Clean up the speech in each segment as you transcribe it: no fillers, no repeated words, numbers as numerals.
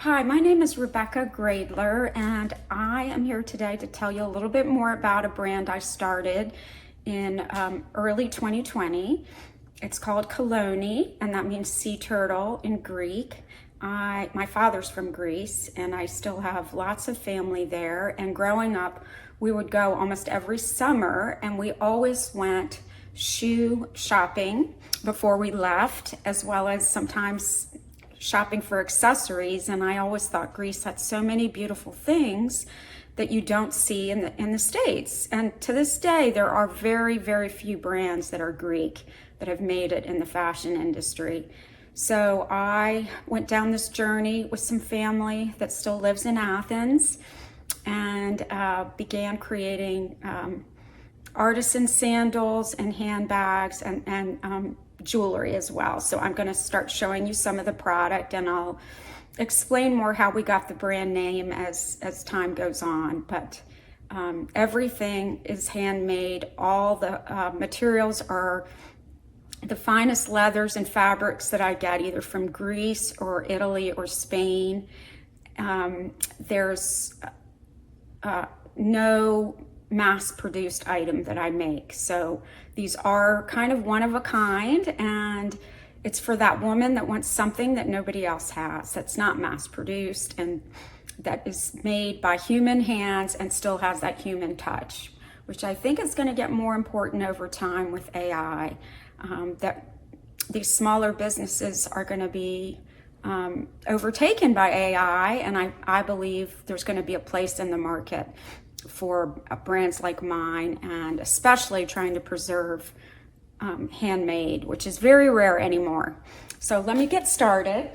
Hi, my name is Rebecca Gradler, and I am here today to tell you a little bit more about a brand I started in early 2020. It's called Kheloni, and that means sea turtle in Greek. My father's from Greece, and I still have lots of family there. And growing up, we would go almost every summer, and we always went shoe shopping before we left, as well as sometimes shopping for accessories. And I always thought Greece had so many beautiful things that you don't see in the States. And to this day, there are very, very few brands that are Greek that have made it in the fashion industry. So I went down this journey with some family that still lives in Athens, and began creating artisan sandals and handbags and jewelry as well. So I'm going to start showing you some of the product, and I'll explain more how we got the brand name as time goes on. But everything is handmade. All the materials are the finest leathers and fabrics that I get either from Greece or Italy or Spain. There's no mass-produced item that I make. So these are kind of one of a kind, and it's for that woman that wants something that nobody else has, that's not mass-produced, and that is made by human hands and still has that human touch, which I think is going to get more important over time with AI. That these smaller businesses are going to be overtaken by AI, and I believe there's going to be a place in the market for brands like mine, and especially trying to preserve handmade, which is very rare anymore. So let me get started.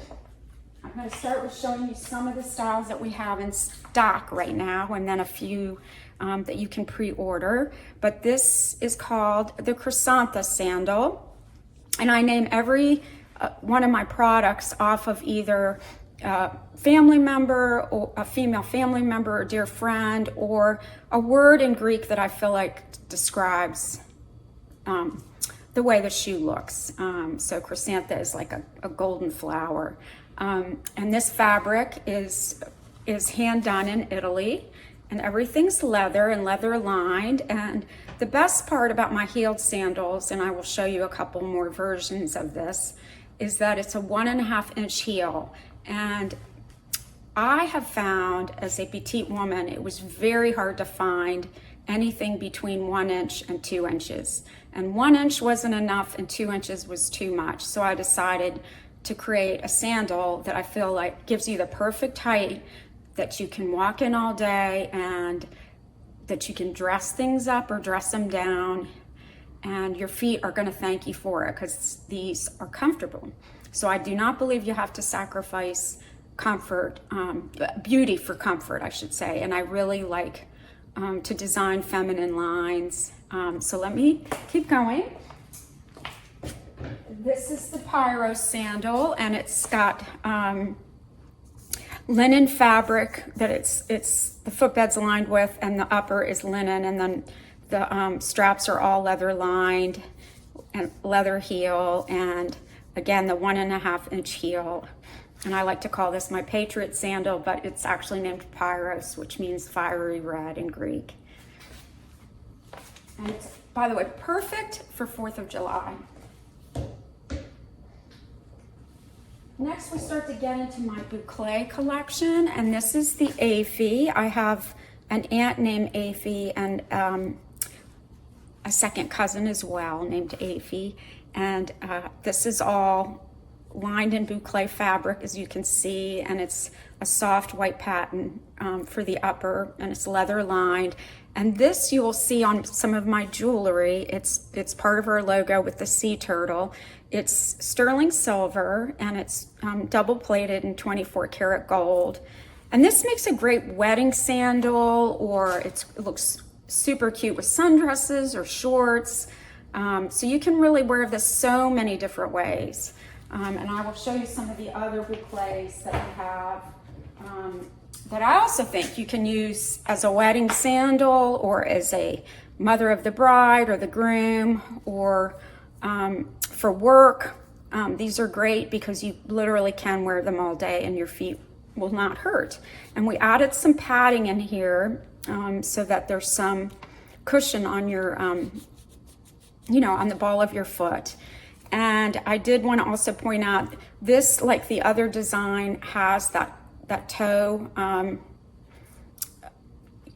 I'm going to start with showing you some of the styles that we have in stock right now, and then a few that you can pre-order. But this is called the chrysanthus sandal, and I name every one of my products off of either family member or a female family member or dear friend, or a word in Greek that I feel like describes the way the shoe looks. So chrysanthus is like a golden flower. And this fabric is hand done in Italy, and everything's leather and leather lined. And the best part about my heeled sandals, and I will show you a couple more versions of this, is that it's a 1.5 inch heel. And I have found, as a petite woman, it was very hard to find anything between 1 inch and 2 inches. And 1 inch wasn't enough and 2 inches was too much. So I decided to create a sandal that I feel like gives you the perfect height, that you can walk in all day, and that you can dress things up or dress them down. And your feet are going to thank you for it, because these are comfortable. So I do not believe you have to sacrifice comfort, beauty for comfort, I should say. And I really like to design feminine lines. So let me keep going. This is the pyro sandal, and it's got linen fabric that it's the footbed's lined with, and the upper is linen, and then the straps are all leather lined and leather heel, and again the 1.5 inch heel. And I like to call this my patriot sandal, but it's actually named Pyros, which means fiery red in Greek. And it's, by the way, perfect for 4th of July. Next, we start to get into my boucle collection, and this is the Aphie. I have an aunt named Aphie, and a second cousin as well named Aphie. And this is all lined in boucle fabric, as you can see, and it's a soft white pattern for the upper, and it's leather lined. And this you will see on some of my jewelry. It's part of our logo with the sea turtle. It's sterling silver, and it's double plated in 24 karat gold. And this makes a great wedding sandal, or it looks super cute with sundresses or shorts. So you can really wear this so many different ways. And I will show you some of the other boucles that I have that I also think you can use as a wedding sandal, or as a mother of the bride or the groom, or for work. These are great because you literally can wear them all day and your feet will not hurt. And we added some padding in here so that there's some cushion on your, you know, on the ball of your foot. And I did want to also point out this, like the other design, has that toe,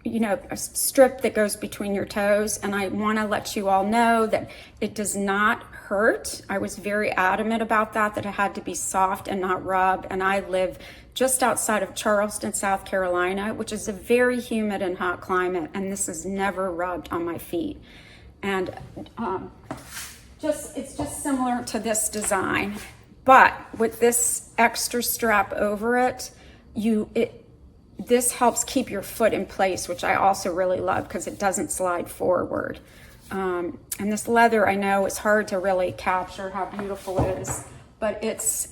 you know, a strip that goes between your toes. And I want to let you all know that it does not hurt. I was very adamant about that it had to be soft and not rub. And I live just outside of Charleston, South Carolina, which is a very humid and hot climate. And this is never rubbed on my feet. And it's just similar to this design, but with this extra strap over it, this helps keep your foot in place, which I also really love because it doesn't slide forward. And this leather, I know it's hard to really capture how beautiful it is, but it's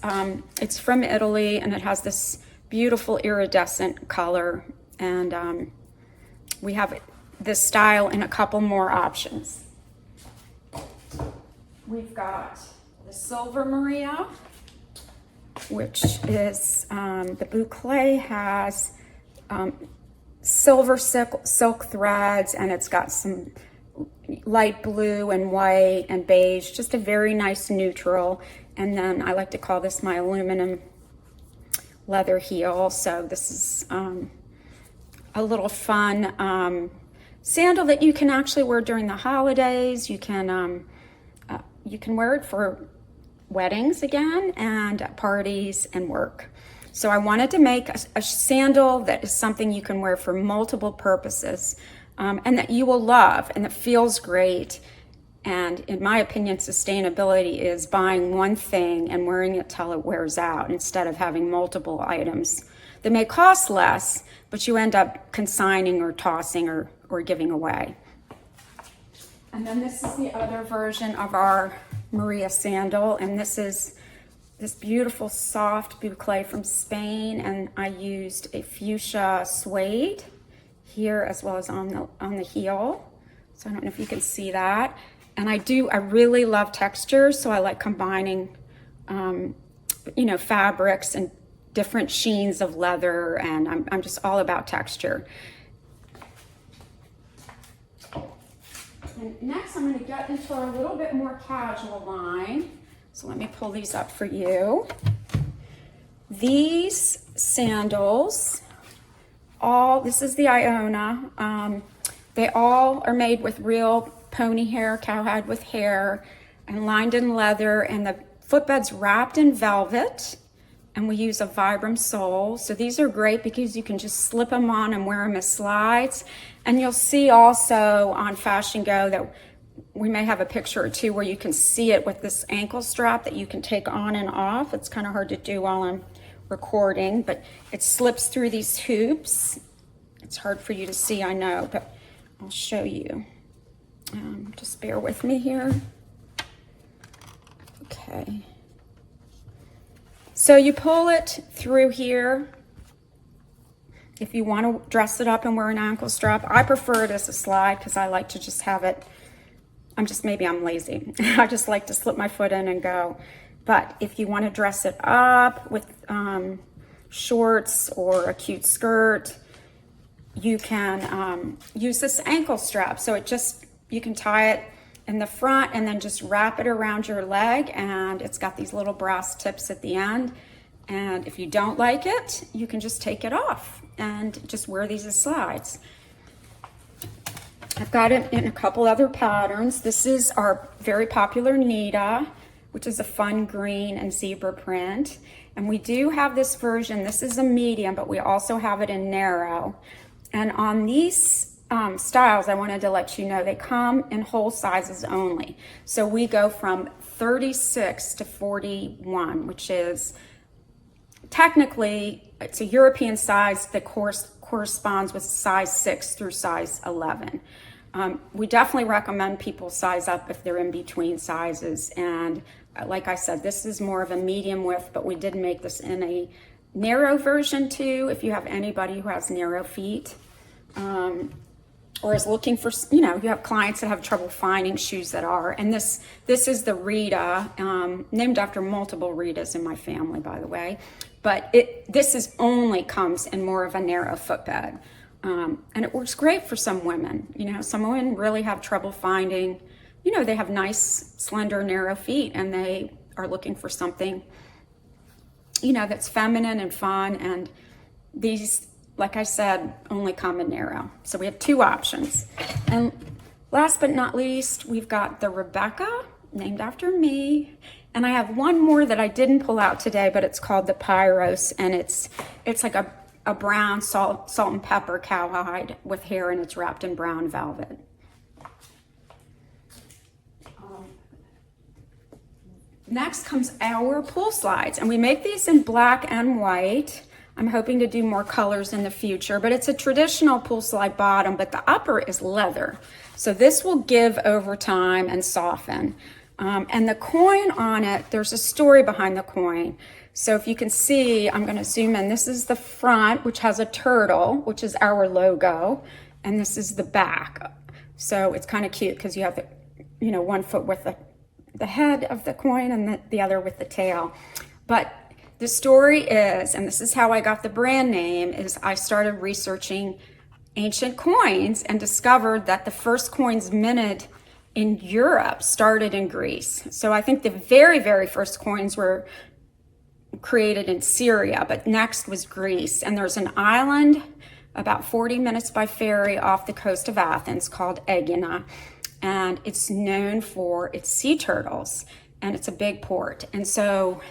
from Italy, and it has this beautiful iridescent color. And we have this style in a couple more options. We've got the Silver Maria, which is the boucle has silver silk threads, and it's got some light blue and white and beige, just a very nice neutral. And then I like to call this my aluminum leather heel. So this is a little fun sandal that you can actually wear during the holidays. You can wear it for weddings again, and parties and work. So I wanted to make a sandal that is something you can wear for multiple purposes, and that you will love and that feels great. And in my opinion, sustainability is buying one thing and wearing it till it wears out, instead of having multiple items that may cost less, but you end up consigning or tossing or giving away. And then this is the other version of our Maria sandal, and this is this beautiful soft boucle from Spain, and I used a fuchsia suede here as well as on the heel. So I don't know if you can see that. And I really love textures, so I like combining you know, fabrics and different sheens of leather, and I'm just all about texture. And next I'm going to get into a little bit more casual line. So let me pull these up for you. These sandals, this is the Iona. They all are made with real pony hair, cowhide with hair, and lined in leather, and the footbed's wrapped in velvet, and we use a Vibram sole. So these are great because you can just slip them on and wear them as slides. And you'll see also on FashionGo that we may have a picture or two where you can see it with this ankle strap that you can take on and off. It's kind of hard to do while I'm recording, but it slips through these hoops. It's hard for you to see, I know, but I'll show you. Just bear with me here. Okay. So you pull it through here. If you want to dress it up and wear an ankle strap, I prefer it as a slide because I like to just have it. Maybe I'm lazy. I just like to slip my foot in and go. But if you want to dress it up with shorts or a cute skirt, you can use this ankle strap. So you can tie it in the front and then just wrap it around your leg, and it's got these little brass tips at the end. And if you don't like it, you can just take it off and just wear these as slides. I've got it in a couple other patterns. This is our very popular Nita, which is a fun green and zebra print. And we do have this version. This is a medium, but we also have it in narrow. And on these styles, I wanted to let you know they come in whole sizes only. So we go from 36 to 41, which is technically, it's a European size that corresponds with size 6 through size 11. We definitely recommend people size up if they're in between sizes. And like I said, this is more of a medium width, but we did make this in a narrow version too, if you have anybody who has narrow feet. Or is looking for, you have clients that have trouble finding shoes that are. And this is the Rita, named after multiple Ritas in my family, by the way. but this is only comes in more of a narrow footbed. And it works great for some women. You know, some women really have trouble finding, you know, they have nice, slender, narrow feet, and they are looking for something, you know, that's feminine and fun. And these, like I said, only come in narrow. So we have two options. And last but not least, we've got the Rebecca, named after me. And I have one more that I didn't pull out today, but it's called the Pyros, and it's like a brown salt and pepper cowhide with hair, and it's wrapped in brown velvet. Next comes our pool slides, and we make these in black and white. I'm hoping to do more colors in the future, but it's a traditional pool slide bottom, but the upper is leather. So this will give over time and soften. And the coin on it, there's a story behind the coin. So if you can see, I'm going to zoom in. This is the front, which has a turtle, which is our logo, and this is the back. So it's kind of cute because you have the, you know, one foot with the head of the coin and the other with the tail. But the story is, and this is how I got the brand name, is I started researching ancient coins and discovered that the first coins minted in Europe started in Greece. So I think the very, very first coins were created in Syria, but next was Greece. And there's an island about 40 minutes by ferry off the coast of Athens called Aegina, and it's known for its sea turtles, and it's a big port. And so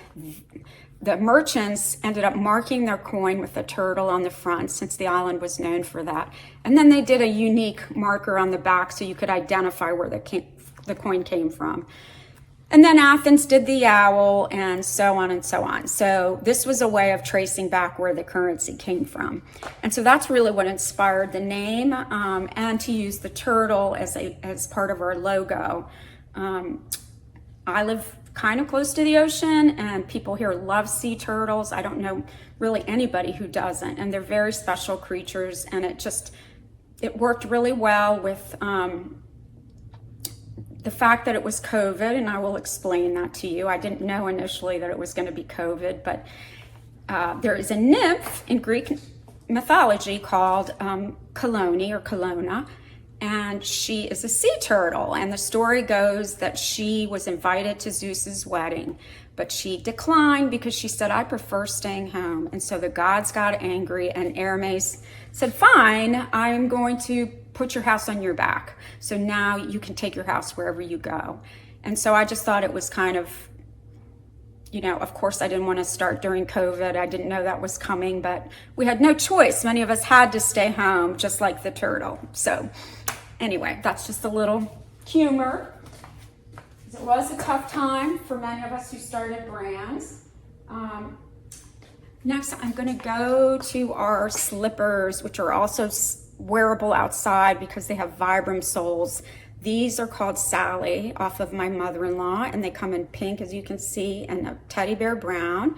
the merchants ended up marking their coin with a turtle on the front, since the island was known for that. And then they did a unique marker on the back so you could identify where the coin came from. And then Athens did the owl, and so on and so on. So this was a way of tracing back where the currency came from. And so that's really what inspired the name, and to use the turtle as part of our logo. I live kind of close to the ocean, and people here love sea turtles. I don't know really anybody who doesn't, and they're very special creatures, and it worked really well with the fact that it was COVID, and I will explain that to you. I didn't know initially that it was going to be COVID, but there is a nymph in Greek mythology called Kheloni or Kelowna, and she is a sea turtle. And the story goes that she was invited to Zeus's wedding, but she declined because she said, "I prefer staying home." And so the gods got angry, and Hermes said, "Fine, I'm going to put your house on your back. So now you can take your house wherever you go." And so I just thought it was kind of, you know, of course I didn't want to start during COVID. I didn't know that was coming, but we had no choice. Many of us had to stay home, just like the turtle. So anyway, that's just a little humor. It was a tough time for many of us who started brands. Next, I'm going to go to our slippers, which are also wearable outside because they have Vibram soles. These are called Sally, off of my mother-in-law, and they come in pink, as you can see, and a teddy bear brown.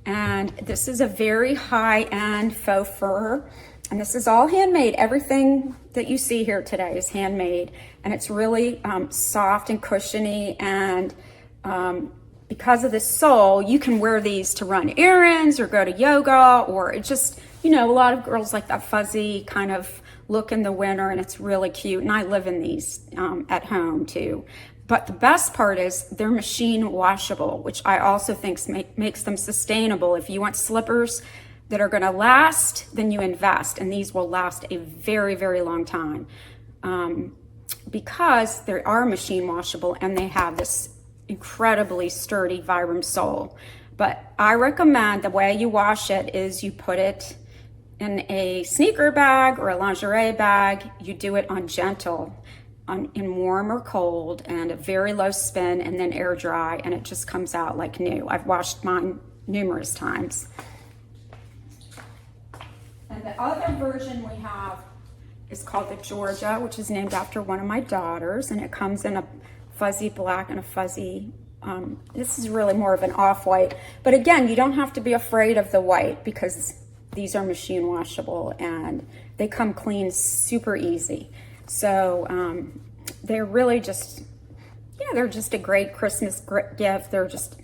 And this is a very high-end faux fur, and this is all handmade. Everything that you see here today is handmade, and it's really soft and cushiony, and because of the sole, you can wear these to run errands or go to yoga, or it just, you know, a lot of girls like that fuzzy kind of look in the winter, and it's really cute. And I live in these at home too. But the best part is they're machine washable, which I also think makes them sustainable. If you want slippers that are gonna last, then you invest, and these will last a very, very long time because they are machine washable and they have this incredibly sturdy Vibram sole. But I recommend the way you wash it is you put it in a sneaker bag or a lingerie bag. You do it on gentle, in warm or cold, and a very low spin, and then air dry, and it just comes out like new. I've washed mine numerous times. And the other version we have is called the Georgia, which is named after one of my daughters, and it comes in a fuzzy black and a fuzzy, this is really more of an off-white. But again, you don't have to be afraid of the white because these are machine washable and they come clean super easy. So they're really just, yeah, they're just a great Christmas gift. They're just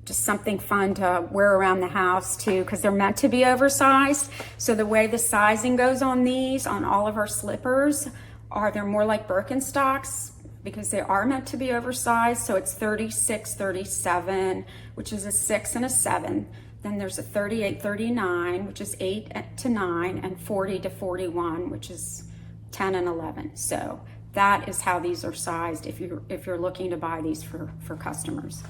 just something fun to wear around the house too, because they're meant to be oversized. So the way the sizing goes on these, on all of our slippers, they're more like Birkenstocks because they are meant to be oversized. So it's 36, 37, which is a 6 and a 7. Then there's a 38, 39, which is 8 to 9, and 40 to 41, which is 10 and 11. So that is how these are sized if you're looking to buy these for customers.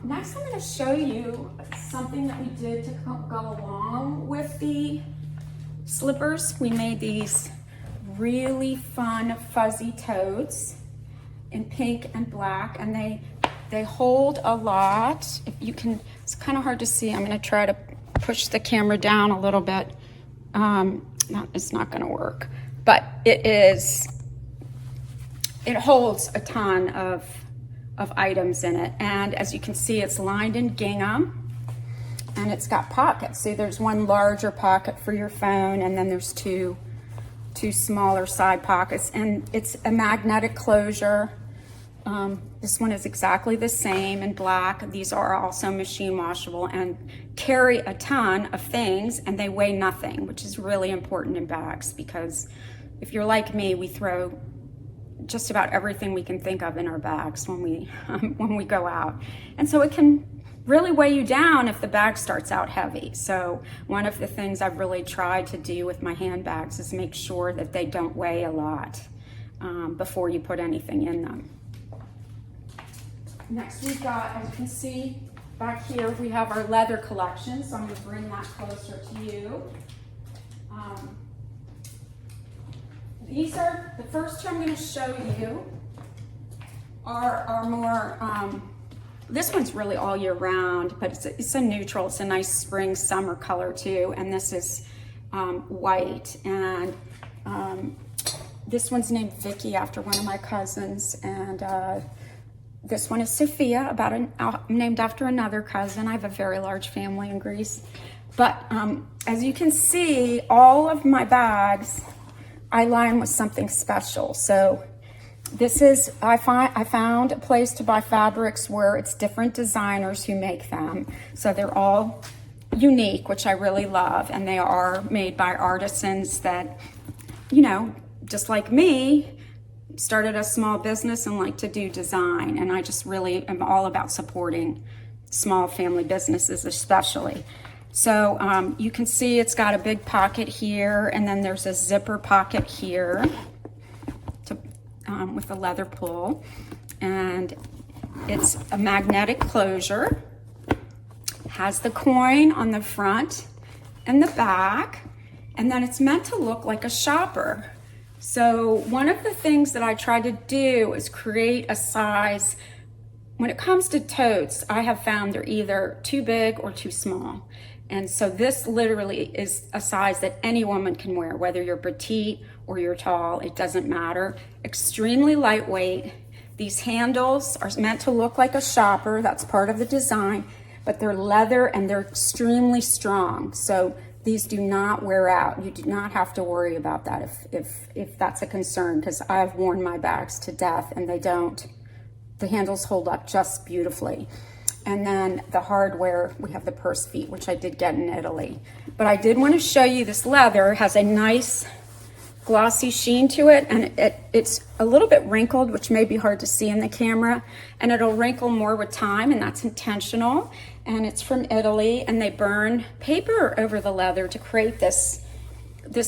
Next, I'm going to show you something that we did to go along with the slippers. We made these really fun fuzzy toes in pink and black, and they hold a lot. If you can, it's kind of hard to see. I'm going to try to push the camera down a little bit. It's not going to work, but it holds a ton of items in it. And as you can see, it's lined in gingham, and it's got pockets. See, there's one larger pocket for your phone, and then there's two smaller side pockets, and it's a magnetic closure. This one is exactly the same in black. These are also machine washable and carry a ton of things, and they weigh nothing, which is really important in bags, because if you're like me, we throw just about everything we can think of in our bags when we go out. And so it can really weigh you down if the bag starts out heavy. So one of the things I've really tried to do with my handbags is make sure that they don't weigh a lot before you put anything in them. Next we've got, as you can see back here, we have our leather collection. So I'm going to bring that closer to you. These are, the first two I'm going to show you are more, this one's really all year round, but it's a neutral. It's a nice spring, summer color too. And this is white. And this one's named Vicky after one of my cousins. And this one is Sophia, named after another cousin. I have a very large family in Greece. But as you can see, all of my bags I line with something special. So this is, I found a place to buy fabrics where it's different designers who make them. So they're all unique, which I really love. And they are made by artisans that, you know, just like me, started a small business and like to do design. And I just really am all about supporting small family businesses, especially. So you can see it's got a big pocket here, and then there's a zipper pocket here with a leather pull, and it's a magnetic closure, has the coin on the front and the back, and then it's meant to look like a shopper. So one of the things that I try to do is create a size. When it comes to totes, I have found they're either too big or too small. And so this literally is a size that any woman can wear, whether you're petite or you're tall, it doesn't matter. Extremely lightweight. These handles are meant to look like a shopper. That's part of the design, but they're leather and they're extremely strong. So these do not wear out. You do not have to worry about that if that's a concern, because I've worn my bags to death and they don't. The handles hold up just beautifully. And then the hardware, we have the purse feet, which I did get in Italy. But I did want to show you this leather. It has a nice glossy sheen to it, and it's a little bit wrinkled, which may be hard to see in the camera, and it'll wrinkle more with time, and that's intentional. And it's from Italy, and they burn paper over the leather to create this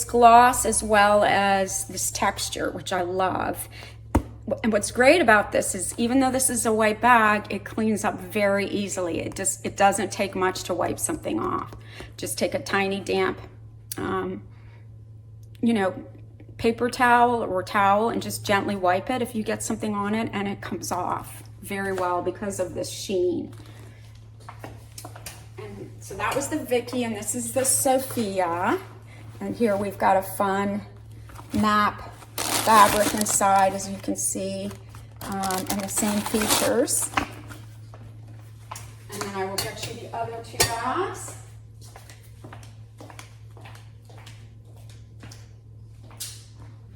gloss as well as this texture, which I love. And what's great about this is, even though this is a white bag, it cleans up very easily. It doesn't take much to wipe something off. Just take a tiny damp, paper towel or towel and just gently wipe it if you get something on it, and it comes off very well because of this sheen. And so that was the Vicky, and this is the Sophia. And here we've got a fun map fabric inside, as you can see, and the same features. And then I will get you the other two bags.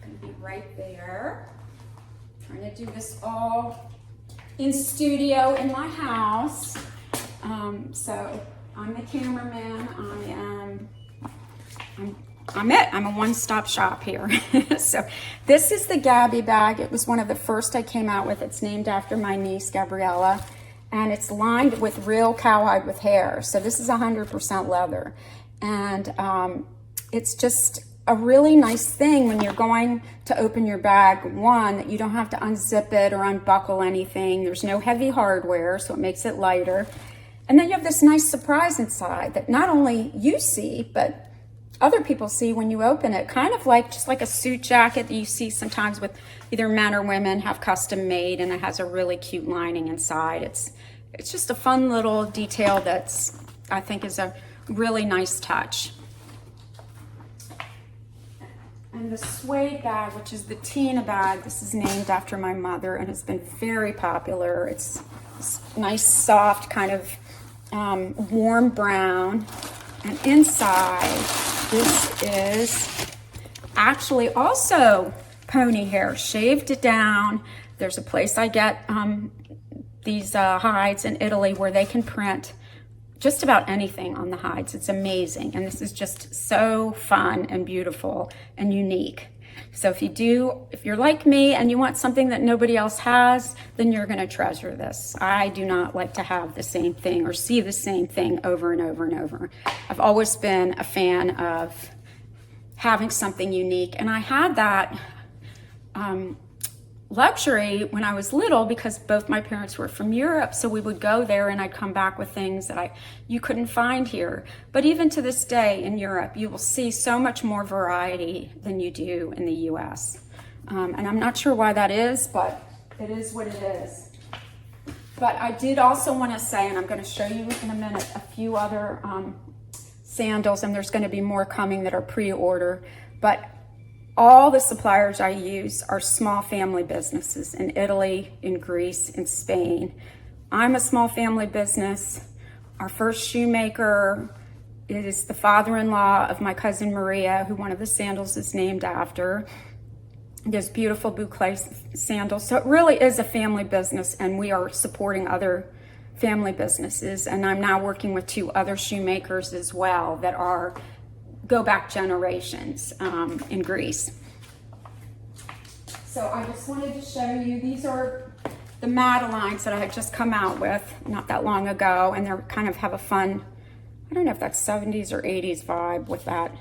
Going to be right there. Trying to do this all in studio in my house. So I'm the cameraman. I'm a one-stop shop here. So this is the Gabby bag. It was one of the first I came out with. It's named after my niece, Gabriella, and it's lined with real cowhide with hair. So this is 100% leather. And it's just a really nice thing when you're going to open your bag, one, that you don't have to unzip it or unbuckle anything. There's no heavy hardware, so it makes it lighter. And then you have this nice surprise inside that not only you see, but other people see when you open it, kind of like just like a suit jacket that you see sometimes with either men or women have custom made, and it has a really cute lining inside. It's just a fun little detail that's, I think, is a really nice touch. And the suede bag, which is the Tina bag, this is named after my mother and has been very popular. It's nice, soft, kind of warm brown. And inside, this is actually also pony hair, shaved it down. There's a place I get these hides in Italy where they can print just about anything on the hides. It's amazing. And this is just so fun and beautiful and unique. So if you're like me and you want something that nobody else has, then you're gonna treasure this. I do not like to have the same thing or see the same thing over and over and over. I've always been a fan of having something unique. And I had that luxury when I was little because both my parents were from Europe, so we would go there and I'd come back with things that you couldn't find here. But even to this day in Europe, you will see so much more variety than you do in the US. And I'm not sure why that is, but it is what it is. But I did also want to say, and I'm going to show you in a minute, a few other sandals, and there's going to be more coming that are pre-order, but all the suppliers I use are small family businesses in Italy, in Greece, in Spain. I'm a small family business. Our first shoemaker is the father-in-law of my cousin Maria, who one of the sandals is named after. There's beautiful boucle sandals. So it really is a family business, and we are supporting other family businesses. And I'm now working with 2 other shoemakers as well that go back generations in Greece. So I just wanted to show you, these are the Madeleines that I had just come out with not that long ago, and they kind of have a fun, I don't know if that's 70s or 80s vibe with that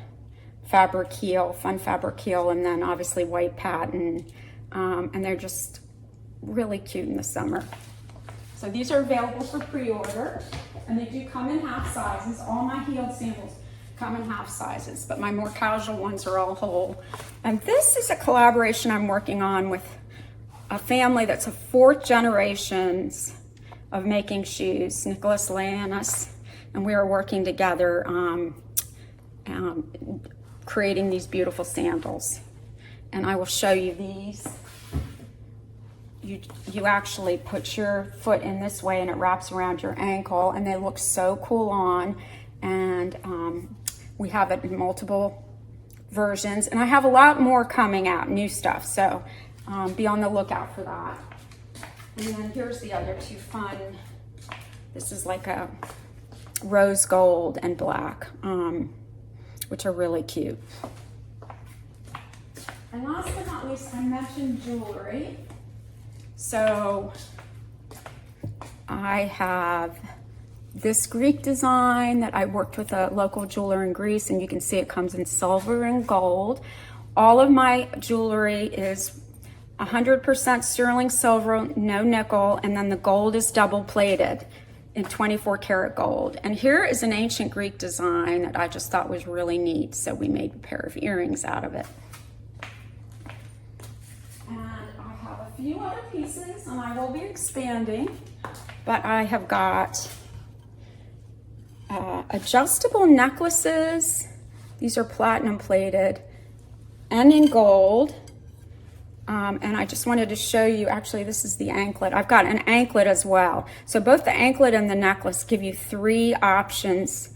fabric heel, fun fabric heel, and then obviously white pattern, and they're just really cute in the summer. So these are available for pre-order, and they do come in half sizes. All my heeled sandals come in half sizes, but my more casual ones are all whole. And this is a collaboration I'm working on with a family that's a 4th generations of making shoes, Nicholas Lannis, and we are working together creating these beautiful sandals. And I will show you these. You actually put your foot in this way and it wraps around your ankle, and they look so cool on. And we have it in multiple versions, and I have a lot more coming out, new stuff, so be on the lookout for that. And then here's the other 2 fun. This is like a rose gold and black, which are really cute. And last but not least, I mentioned jewelry. So I have this Greek design that I worked with a local jeweler in Greece, and you can see it comes in silver and gold. All of my jewelry is 100% sterling silver, no nickel, and then the gold is double plated in 24 karat gold. And here is an ancient Greek design that I just thought was really neat, so we made a pair of earrings out of it. And I have a few other pieces, and I will be expanding, but I have got adjustable necklaces. These are platinum plated and in gold. And I just wanted to show you, actually this is the anklet. I've got an anklet as well. So both the anklet and the necklace give you 3 options,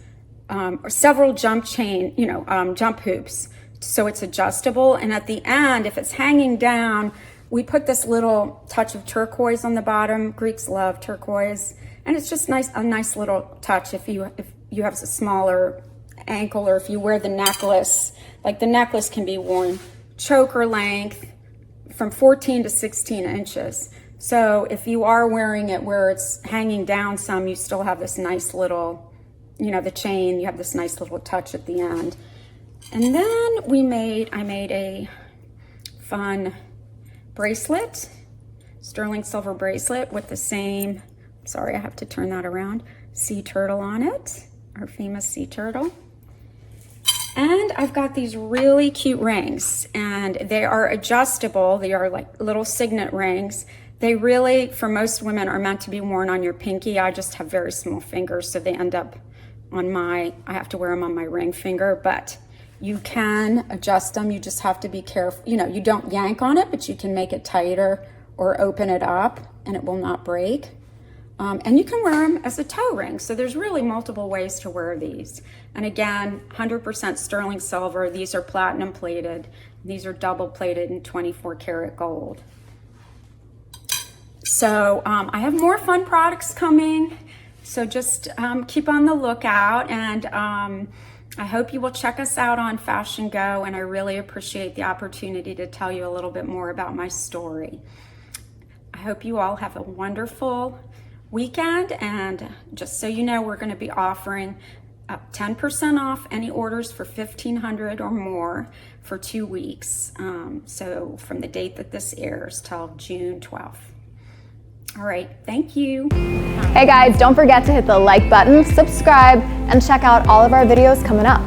or several jump hoops. So it's adjustable. And at the end, if it's hanging down we put this little touch of turquoise on the bottom. Greeks love turquoise, and it's just nice, a nice little touch if you have a smaller ankle, or if you wear the necklace. Like the necklace can be worn choker length from 14 to 16 inches. So if you are wearing it where it's hanging down some, you still have this nice little, you know, the chain, you have this nice little touch at the end. And then I made a fun bracelet, sterling silver bracelet with the same, sorry, I have to turn that around, sea turtle on it, our famous sea turtle. And I've got these really cute rings, and they are adjustable. They are like little signet rings. They really, for most women, are meant to be worn on your pinky. I just have very small fingers, so they end up on I have to wear them on my ring finger, but you can adjust them. You just have to be careful. You know, you don't yank on it, but you can make it tighter or open it up and it will not break. And you can wear them as a toe ring. So there's really multiple ways to wear these. And again, 100% sterling silver. These are platinum plated. These are double plated in 24 karat gold. So I have more fun products coming. So just keep on the lookout, and I hope you will check us out on FashionGo, and I really appreciate the opportunity to tell you a little bit more about my story. I hope you all have a wonderful weekend, and just so you know, we're going to be offering 10% off any orders for $1,500 or more for 2 weeks. So from the date that this airs till June 12th. All right, thank you. Hey guys, don't forget to hit the like button, subscribe, and check out all of our videos coming up.